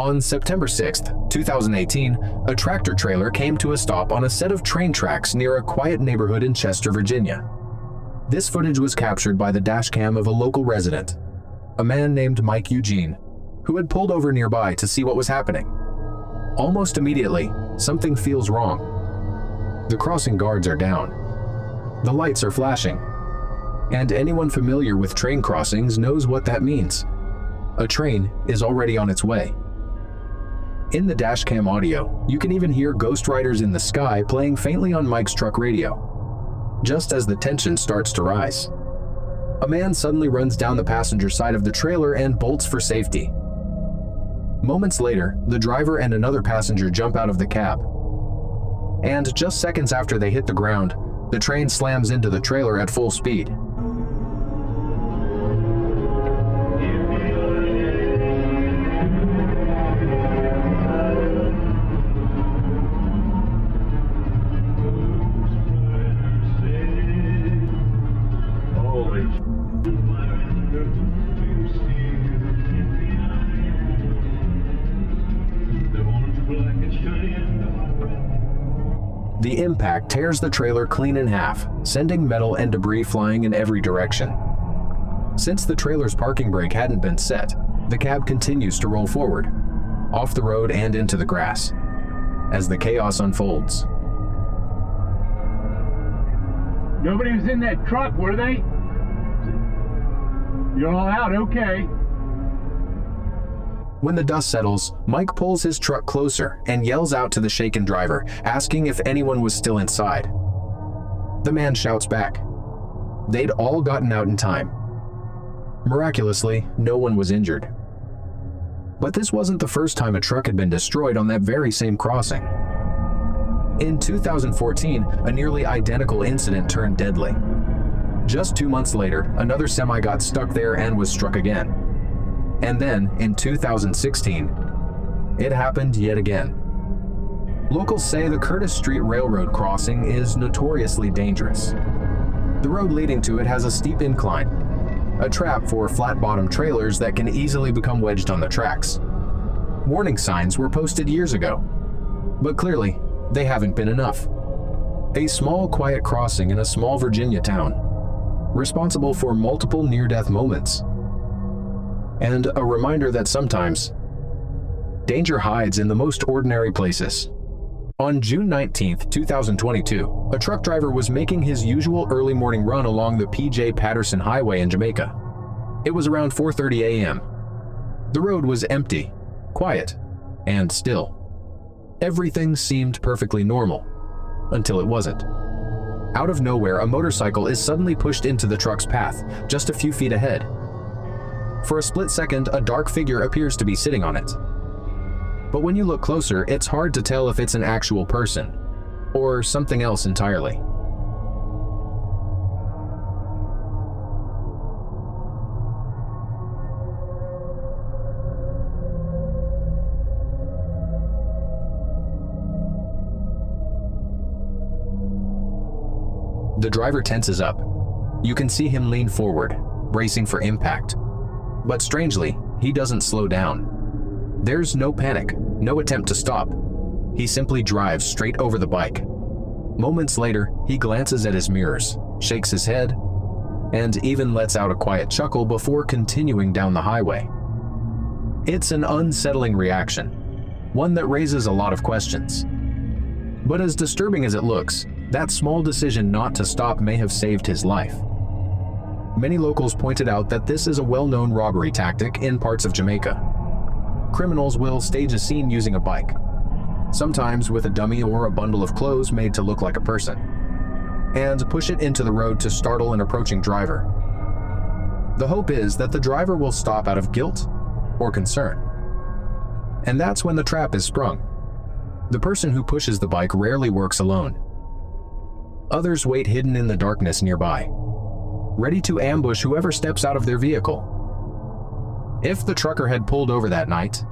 On September 6, 2018, a tractor trailer came to a stop on a set of train tracks near a quiet neighborhood in Chester, Virginia. This footage was captured by the dashcam of a local resident, a man named Mike Eugene, who had pulled over nearby to see what was happening. Almost immediately, something feels wrong. The crossing guards are down. The lights are flashing. And anyone familiar with train crossings knows what that means. A train is already on its way. In the dashcam audio, you can even hear Ghost Riders in the Sky playing faintly on Mike's truck radio. Just as the tension starts to rise, a man suddenly runs down the passenger side of the trailer and bolts for safety. Moments later, the driver and another passenger jump out of the cab. And just seconds after they hit the ground, the train slams into the trailer at full speed. The impact tears the trailer clean in half, sending metal and debris flying in every direction. Since the trailer's parking brake hadn't been set, the cab continues to roll forward, off the road and into the grass, as the chaos unfolds. Nobody was in that truck, were they? You're all out, okay. When the dust settles, Mike pulls his truck closer and yells out to the shaken driver, asking if anyone was still inside. The man shouts back. They'd all gotten out in time. Miraculously, no one was injured. But this wasn't the first time a truck had been destroyed on that very same crossing. In 2014, a nearly identical incident turned deadly. Just 2 months later, another semi got stuck there and was struck again. And then, in 2016, it happened yet again. Locals say the Curtis Street Railroad crossing is notoriously dangerous. The road leading to it has a steep incline, a trap for flat-bottom trailers that can easily become wedged on the tracks. Warning signs were posted years ago, but clearly, they haven't been enough. A small, quiet crossing in a small Virginia town, responsible for multiple near-death moments. And a reminder that sometimes, danger hides in the most ordinary places. On June 19, 2022, a truck driver was making his usual early morning run along the P.J. Patterson Highway in Jamaica. It was around 4:30 a.m. The road was empty, quiet, and still. Everything seemed perfectly normal, until it wasn't. Out of nowhere, a motorcycle is suddenly pushed into the truck's path, just a few feet ahead. For a split second, a dark figure appears to be sitting on it. But when you look closer, it's hard to tell if it's an actual person, or something else entirely. The driver tenses up. You can see him lean forward, bracing for impact. But strangely, he doesn't slow down. There's no panic, no attempt to stop. He simply drives straight over the bike. Moments later, he glances at his mirrors, shakes his head, and even lets out a quiet chuckle before continuing down the highway. It's an unsettling reaction, one that raises a lot of questions. But as disturbing as it looks, that small decision not to stop may have saved his life. Many locals pointed out that this is a well-known robbery tactic in parts of Jamaica. Criminals will stage a scene using a bike, sometimes with a dummy or a bundle of clothes made to look like a person, and push it into the road to startle an approaching driver. The hope is that the driver will stop out of guilt or concern. And that's when the trap is sprung. The person who pushes the bike rarely works alone. Others wait hidden in the darkness nearby, ready to ambush whoever steps out of their vehicle. If the trucker had pulled over that night,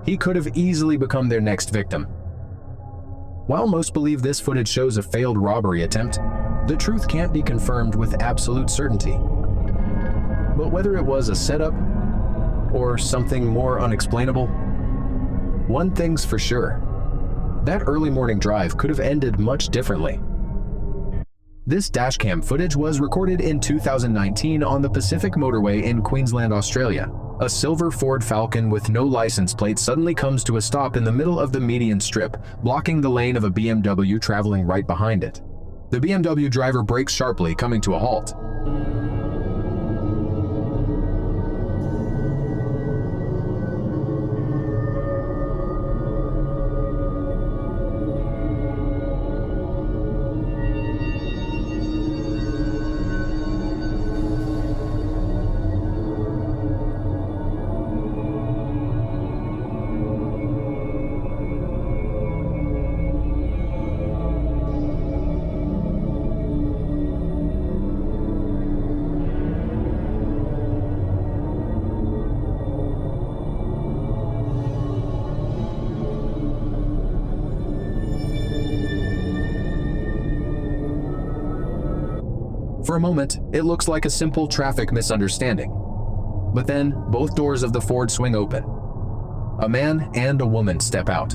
he could have easily become their next victim. While most believe this footage shows a failed robbery attempt, the truth can't be confirmed with absolute certainty. But whether it was a setup or something more unexplainable, One thing's for sure. That early morning drive could have ended much differently. This dashcam footage was recorded in 2019 on the Pacific Motorway in Queensland, Australia. A silver Ford Falcon with no license plate suddenly comes to a stop in the middle of the median strip, blocking the lane of a BMW traveling right behind it. The BMW driver brakes sharply, coming to a halt. For a moment, it looks like a simple traffic misunderstanding. But then, both doors of the Ford swing open. A man and a woman step out,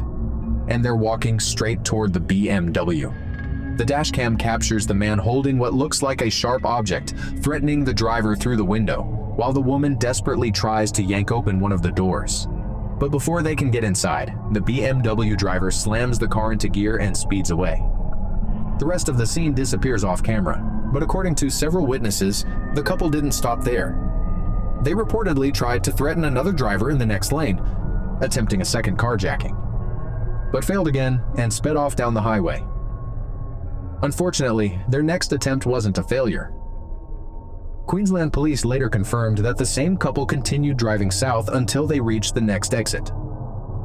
and they're walking straight toward the BMW. The dashcam captures the man holding what looks like a sharp object, threatening the driver through the window, while the woman desperately tries to yank open one of the doors. But before they can get inside, the BMW driver slams the car into gear and speeds away. The rest of the scene disappears off camera. But according to several witnesses, the couple didn't stop there. They reportedly tried to threaten another driver in the next lane, attempting a second carjacking, but failed again and sped off down the highway. Unfortunately, their next attempt wasn't a failure. Queensland police later confirmed that the same couple continued driving south until they reached the next exit.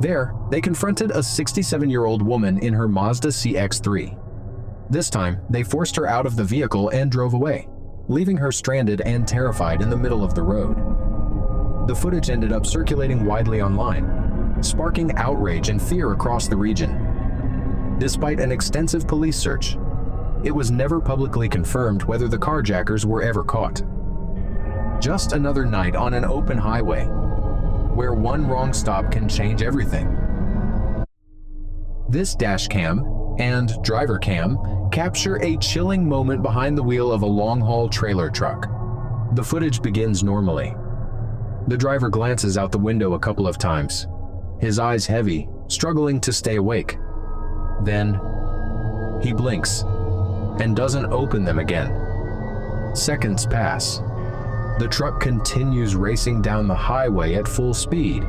There, they confronted a 67-year-old woman in her Mazda CX-3. This time, they forced her out of the vehicle and drove away, leaving her stranded and terrified in the middle of the road. The footage ended up circulating widely online, sparking outrage and fear across the region. Despite an extensive police search, it was never publicly confirmed whether the carjackers were ever caught. Just another night on an open highway, where one wrong stop can change everything. This dashcam and driver cam capture a chilling moment behind the wheel of a long-haul trailer truck. The footage begins normally. The driver glances out the window a couple of times, his eyes heavy, struggling to stay awake. Then, he blinks and doesn't open them again. Seconds pass. The truck continues racing down the highway at full speed.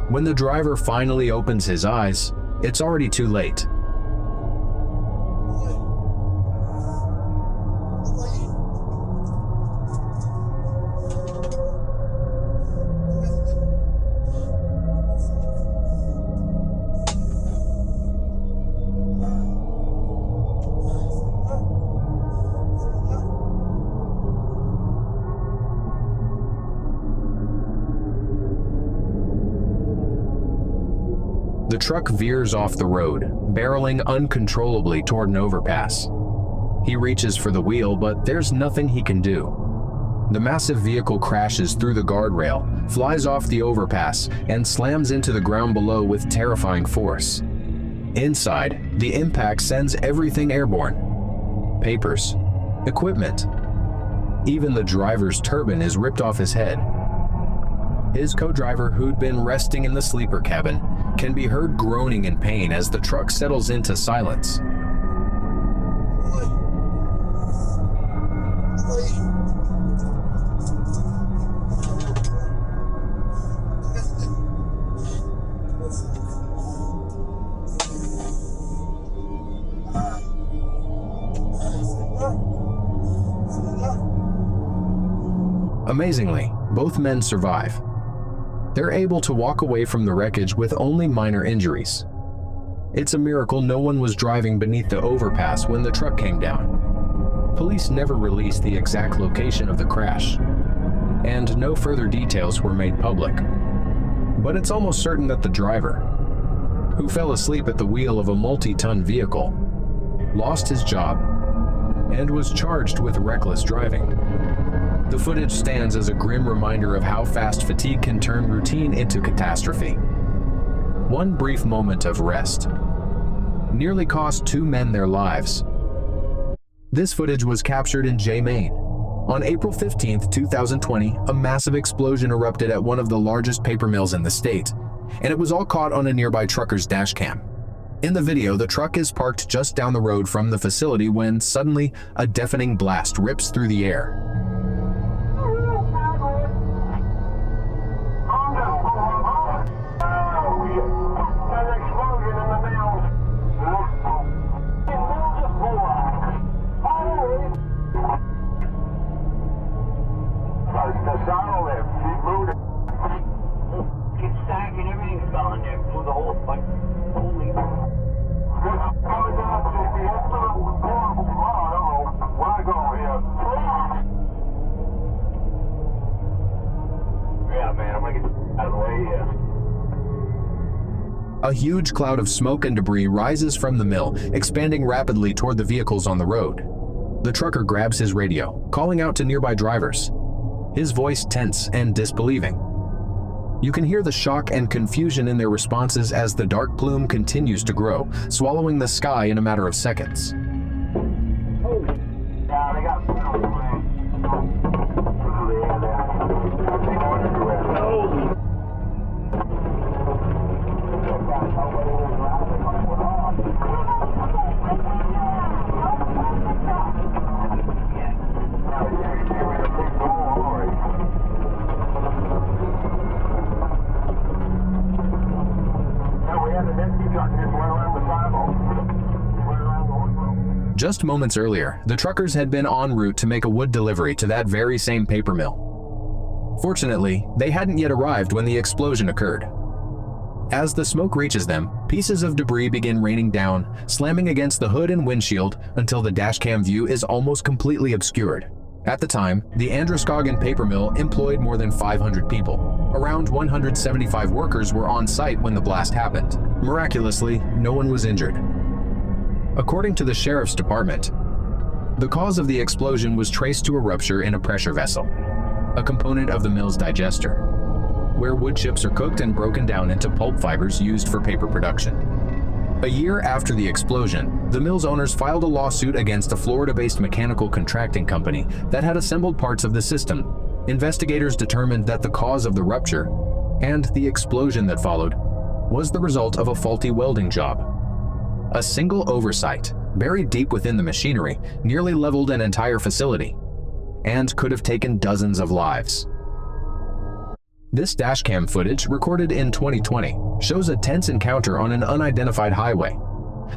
When the driver finally opens his eyes, it's already too late. The truck veers off the road, barreling uncontrollably toward an overpass. He reaches for the wheel, but there's nothing he can do. The massive vehicle crashes through the guardrail, flies off the overpass, and slams into the ground below with terrifying force. Inside, the impact sends everything airborne. Papers, equipment. Even the driver's turban is ripped off his head. His co-driver, who'd been resting in the sleeper cabin, can be heard groaning in pain as the truck settles into silence. Amazingly, both men survive. They're able to walk away from the wreckage with only minor injuries. It's a miracle no one was driving beneath the overpass when the truck came down. Police never released the exact location of the crash, and no further details were made public. But it's almost certain that the driver, who fell asleep at the wheel of a multi-ton vehicle, lost his job and was charged with reckless driving. The footage stands as a grim reminder of how fast fatigue can turn routine into catastrophe. One brief moment of rest nearly cost 2 men their lives. This footage was captured in Maine. On April 15, 2020, a massive explosion erupted at one of the largest paper mills in the state, and it was all caught on a nearby trucker's dash cam. In the video, the truck is parked just down the road from the facility when suddenly a deafening blast rips through the air. A huge cloud of smoke and debris rises from the mill, expanding rapidly toward the vehicles on the road. The trucker grabs his radio, calling out to nearby drivers, his voice tense and disbelieving. You can hear the shock and confusion in their responses as the dark plume continues to grow, swallowing the sky in a matter of seconds. Just moments earlier, the truckers had been en route to make a wood delivery to that very same paper mill. Fortunately, they hadn't yet arrived when the explosion occurred. As the smoke reaches them, pieces of debris begin raining down, slamming against the hood and windshield until the dashcam view is almost completely obscured. At the time, the Androscoggin paper mill employed more than 500 people. Around 175 workers were on site when the blast happened. Miraculously, no one was injured. According to the sheriff's department, the cause of the explosion was traced to a rupture in a pressure vessel, a component of the mill's digester, where wood chips are cooked and broken down into pulp fibers used for paper production. A year after the explosion, the mill's owners filed a lawsuit against a Florida-based mechanical contracting company that had assembled parts of the system. Investigators determined that the cause of the rupture and the explosion that followed was the result of a faulty welding job. A single oversight, buried deep within the machinery, nearly leveled an entire facility and could have taken dozens of lives. This dashcam footage, recorded in 2020, shows a tense encounter on an unidentified highway.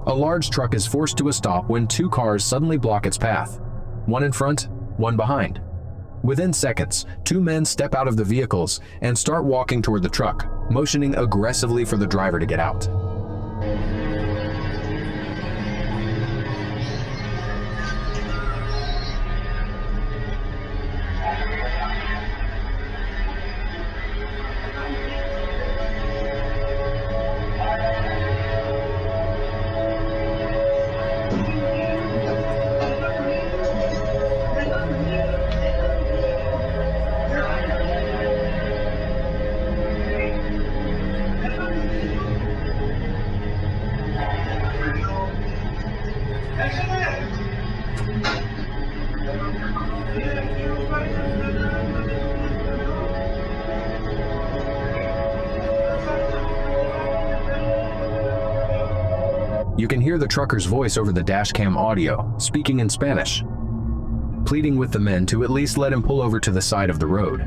A large truck is forced to a stop when 2 cars suddenly block its path, one in front, one behind. Within seconds, 2 men step out of the vehicles and start walking toward the truck, motioning aggressively for the driver to get out. You can hear the trucker's voice over the dashcam audio, speaking in Spanish, pleading with the men to at least let him pull over to the side of the road.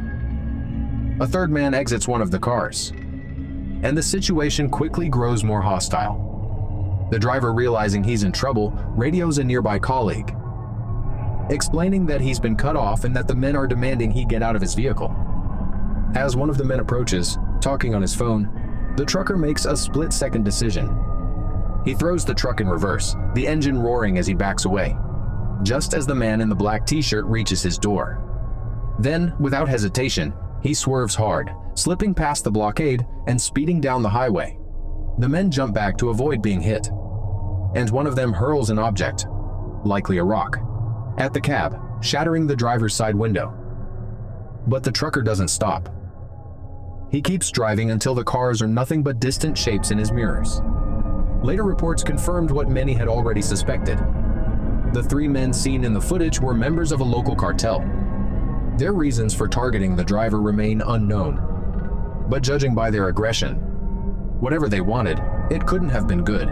A third man exits one of the cars, and the situation quickly grows more hostile. The driver, realizing he's in trouble, radios a nearby colleague, explaining that he's been cut off and that the men are demanding he get out of his vehicle. As one of the men approaches, talking on his phone, the trucker makes a split-second decision. He throws the truck in reverse, the engine roaring as he backs away, just as the man in the black t-shirt reaches his door. Then, without hesitation, he swerves hard, slipping past the blockade and speeding down the highway. The men jump back to avoid being hit, and one of them hurls an object, likely a rock, at the cab, shattering the driver's side window. But the trucker doesn't stop. He keeps driving until the cars are nothing but distant shapes in his mirrors. Later reports confirmed what many had already suspected. The 3 men seen in the footage were members of a local cartel. Their reasons for targeting the driver remain unknown. But judging by their aggression, whatever they wanted, it couldn't have been good.